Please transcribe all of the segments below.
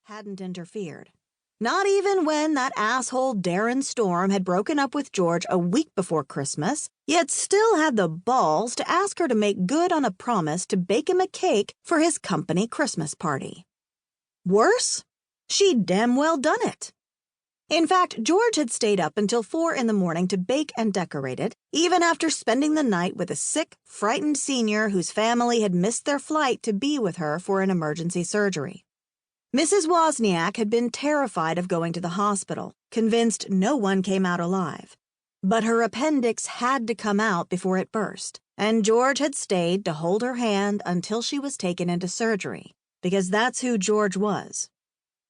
hadn't interfered. Not even when that asshole Darren Storm had broken up with George a week before Christmas, yet still had the balls to ask her to make good on a promise to bake him a cake for his company Christmas party. Worse, she'd damn well done it. In fact, George had stayed up until 4 in the morning to bake and decorate it, even after spending the night with a sick, frightened senior whose family had missed their flight to be with her for an emergency surgery. Mrs. Wozniak had been terrified of going to the hospital, convinced no one came out alive. But her appendix had to come out before it burst, and George had stayed to hold her hand until she was taken into surgery, because that's who George was.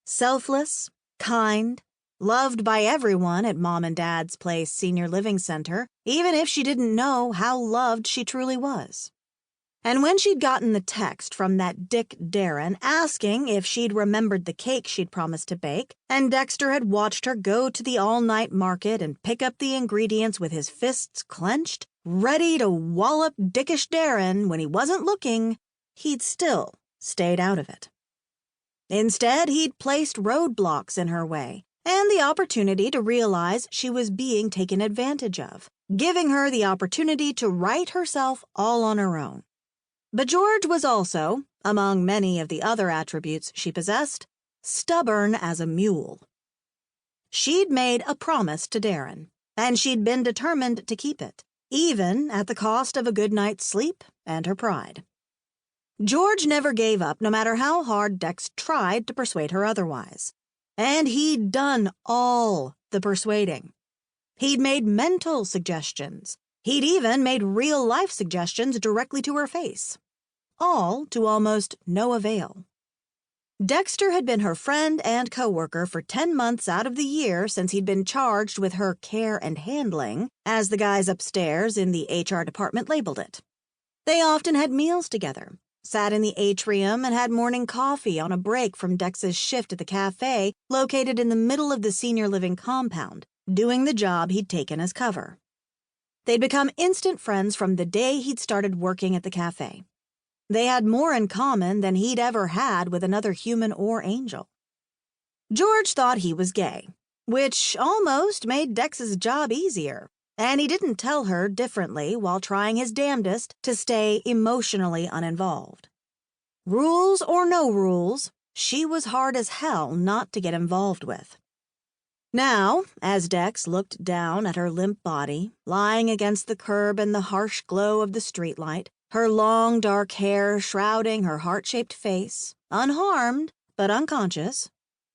Selfless, kind, loved by everyone at Mom and Dad's Place Senior Living Center, even if she didn't know how loved she truly was. And when she'd gotten the text from that Dick Darren asking if she'd remembered the cake she'd promised to bake, and Dexter had watched her go to the all-night market and pick up the ingredients with his fists clenched, ready to wallop Dickish Darren when he wasn't looking, he'd still stayed out of it. Instead, he'd placed roadblocks in her way, and the opportunity to realize she was being taken advantage of, giving her the opportunity to right herself all on her own. But George was also, among many of the other attributes she possessed, stubborn as a mule. She'd made a promise to Darren, and she'd been determined to keep it, even at the cost of a good night's sleep and her pride. George never gave up, no matter how hard Dex tried to persuade her otherwise. And he'd done all the persuading. He'd made mental suggestions. He'd even made real-life suggestions directly to her face. All to almost no avail. Dexter had been her friend and coworker for 10 months out of the year since he'd been charged with her care and handling, as the guys upstairs in the HR department labeled it. They often had meals together, sat in the atrium and had morning coffee on a break from Dex's shift at the cafe located in the middle of the senior living compound, doing the job he'd taken as cover. They'd become instant friends from the day he'd started working at the cafe. They had more in common than he'd ever had with another human or angel. George thought he was gay, which almost made Dex's job easier, and he didn't tell her differently while trying his damnedest to stay emotionally uninvolved. Rules or no rules, she was hard as hell not to get involved with. Now, as Dex looked down at her limp body, lying against the curb in the harsh glow of the streetlight, her long dark hair shrouding her heart-shaped face, unharmed but unconscious,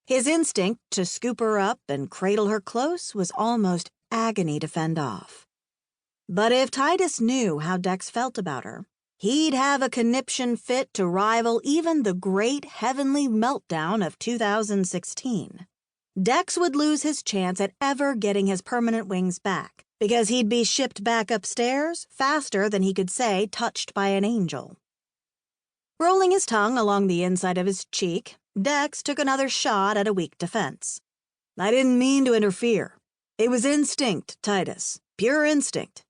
his instinct to scoop her up and cradle her close was almost agony to fend off. But if Titus knew how Dex felt about her, he'd have a conniption fit to rival even the great heavenly meltdown of 2016. Dex would lose his chance at ever getting his permanent wings back, because he'd be shipped back upstairs faster than he could say touched by an angel. Rolling his tongue along the inside of his cheek, Dex took another shot at a weak defense. I didn't mean to interfere. It was instinct, Titus. Pure instinct.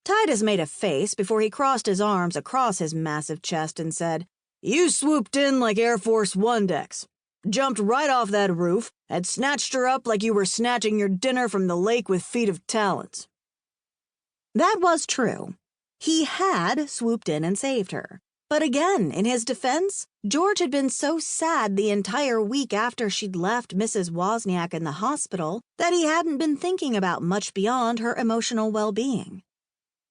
Titus made a face before he crossed his arms across his massive chest and said, You swooped in like Air Force One, Dex. Jumped right off that roof and snatched her up like you were snatching your dinner from the lake with feet of talons. That was true. He had swooped in and saved her. But again, in his defense, George had been so sad the entire week after she'd left Mrs. Wozniak in the hospital that he hadn't been thinking about much beyond her emotional well-being.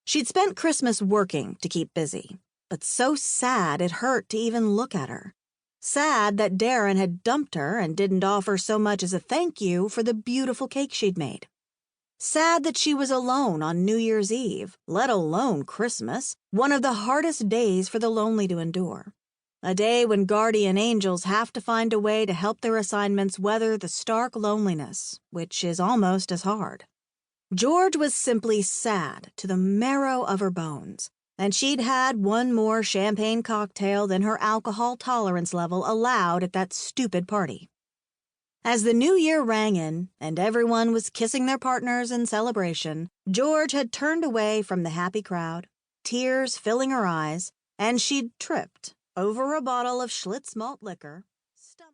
She'd spent Christmas working to keep busy, but so sad it hurt to even look at her. Sad that Darren had dumped her and didn't offer so much as a thank you for the beautiful cake she'd made. Sad that she was alone on New Year's Eve, let alone Christmas, one of the hardest days for the lonely to endure. A day when guardian angels have to find a way to help their assignments weather the stark loneliness, which is almost as hard. George was simply sad to the marrow of her bones, and she'd had one more champagne cocktail than her alcohol tolerance level allowed at that stupid party. As the new year rang in and everyone was kissing their partners in celebration, George had turned away from the happy crowd, tears filling her eyes, and she'd tripped over a bottle of Schlitz malt liquor